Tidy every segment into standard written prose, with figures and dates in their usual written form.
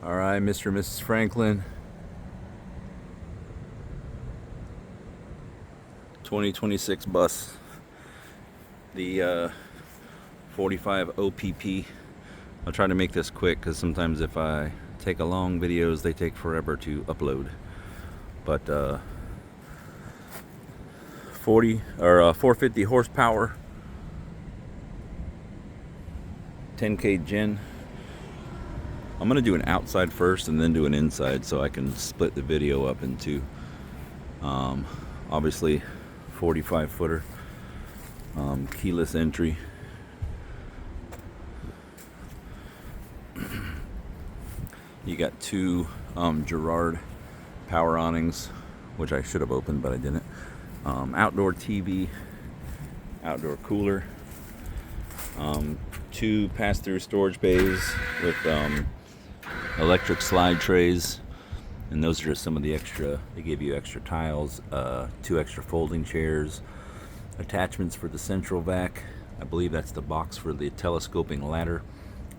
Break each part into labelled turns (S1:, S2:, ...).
S1: All right, Mr. and Mrs. Franklin. 2026 bus. The 45 OPP. I'll try to make this quick because sometimes if I take a long videos, they take forever to upload. But 450 horsepower, 10K gen. I'm gonna do an outside first and then do an inside so I can split the video up into obviously 45 footer, keyless entry. You got two Girard power awnings, which I should have opened but I didn't. Outdoor TV, outdoor cooler, two pass-through storage bays with electric slide trays, and those are just some of the extra. They give you extra tiles, two extra folding chairs, attachments for the central vac. I believe that's the box for the telescoping ladder,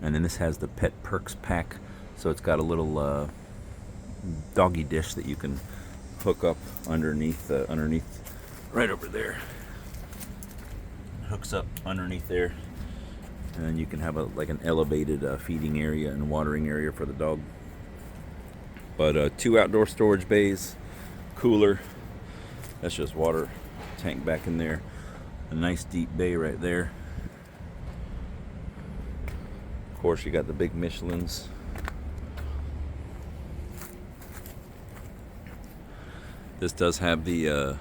S1: and then this has the pet perks pack, so it's got a little doggy dish that you can hook up underneath right over there. Hooks up underneath there, and then you can have like an elevated feeding area and watering area for the dog. But two outdoor storage bays, cooler, that's just water tank back in there, a nice deep bay right there. Of course, you got the big Michelins. This does have the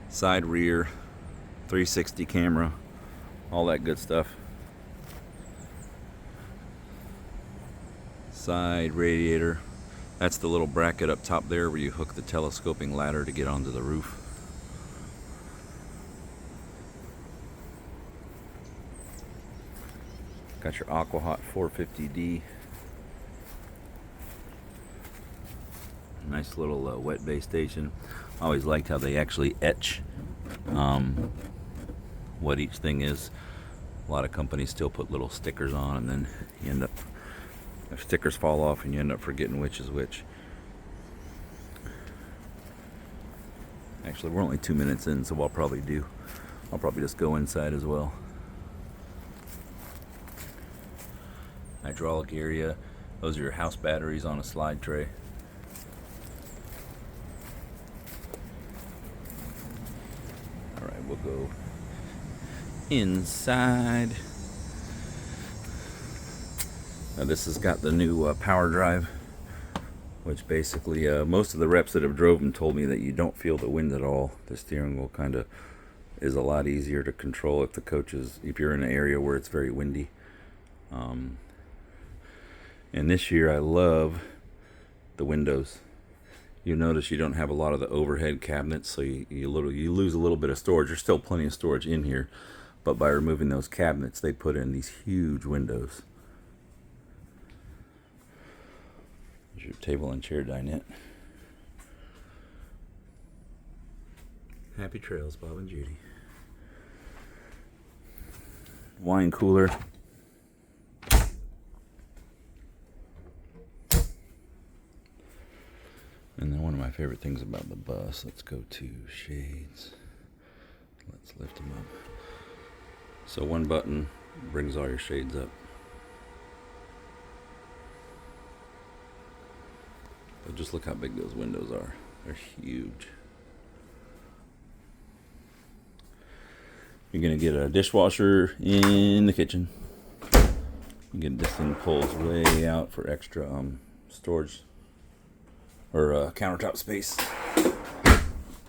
S1: side rear 360 camera, all that good stuff. Side radiator. That's the little bracket up top there where you hook the telescoping ladder to get onto the roof. Got your AquaHot 450D. Nice little wet bay station. I always liked how they actually etch what each thing is. A lot of companies still put little stickers on, and then you end up, if stickers fall off and you end up forgetting which is which. Actually, we're only 2 minutes in, so I'll probably just go inside as well. Hydraulic area. Those are your house batteries on a slide tray. All right, we'll go inside. Now this has got the new power drive, which basically most of the reps that have drove them told me that you don't feel the wind at all. The steering wheel kind of is a lot easier to control if you're in an area where it's very windy. And this year I love the windows. You notice you don't have a lot of the overhead cabinets, so you lose a little bit of storage. There's still plenty of storage in here, but by removing those cabinets, they put in these huge windows. There's your table and chair dinette. Happy trails, Bob and Judy. Wine cooler. And then one of my favorite things about the bus, let's go to shades. Let's lift them up. So one button brings all your shades up. But just look how big those windows are. They're huge. You're gonna get a dishwasher in the kitchen. Again, this thing pulls way out for extra storage or countertop space.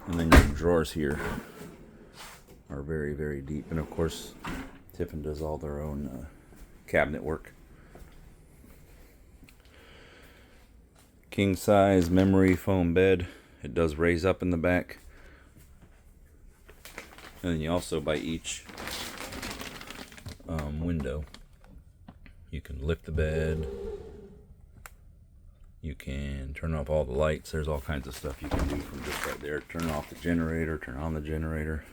S1: And then your drawers here are very, very deep. And of course, Tiffin does all their own cabinet work. King size memory foam bed. It does raise up in the back. And then you also, by each window, you can lift the bed. You can turn off all the lights. There's all kinds of stuff you can do from just right there. Turn off the generator, turn on the generator.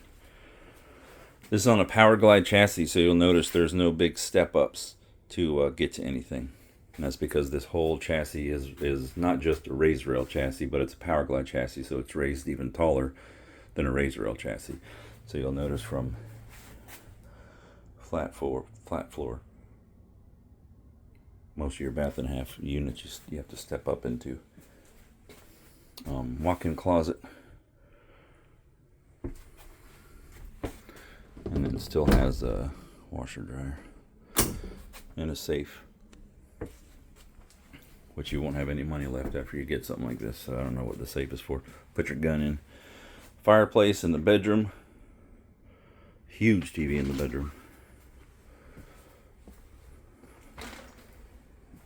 S1: This is on a Power Glide chassis, so you'll notice there's no big step ups to get to anything. And that's because this whole chassis is not just a raised rail chassis, but it's a power glide chassis, so it's raised even taller than a raised rail chassis. So you'll notice from flat floor, most of your bath and a half units you have to step up into. Walk-in closet, and it still has a washer dryer and a safe, which you won't have any money left after you get something like this, so I don't know what the safe is for. Put your gun in. Fireplace in the bedroom. Huge TV in the bedroom.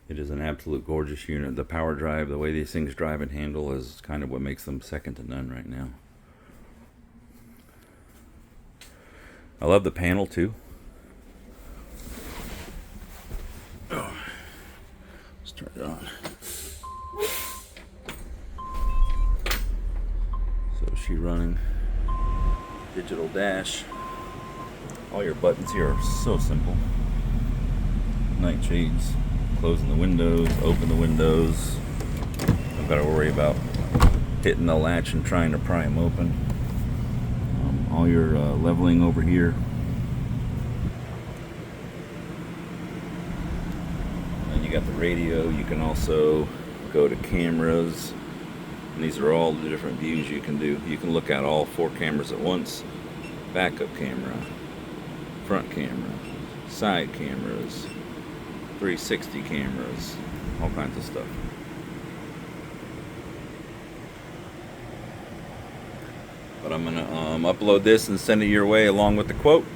S1: It is an absolute gorgeous unit. The power drive, the way these things drive and handle, is kind of what makes them second to none right now. I love the panel too. Oh, let's turn it on. So she's running digital dash. All your buttons here are so simple. Night shades, closing the windows, open the windows. Don't got to worry about hitting the latch and trying to pry them open. All your leveling over here. And you got the radio. You can also go to cameras. And these are all the different views you can do. You can look at all 4 cameras at once. Backup camera, front camera, side cameras, 360 cameras, all kinds of stuff. But I'm gonna upload this and send it your way along with the quote.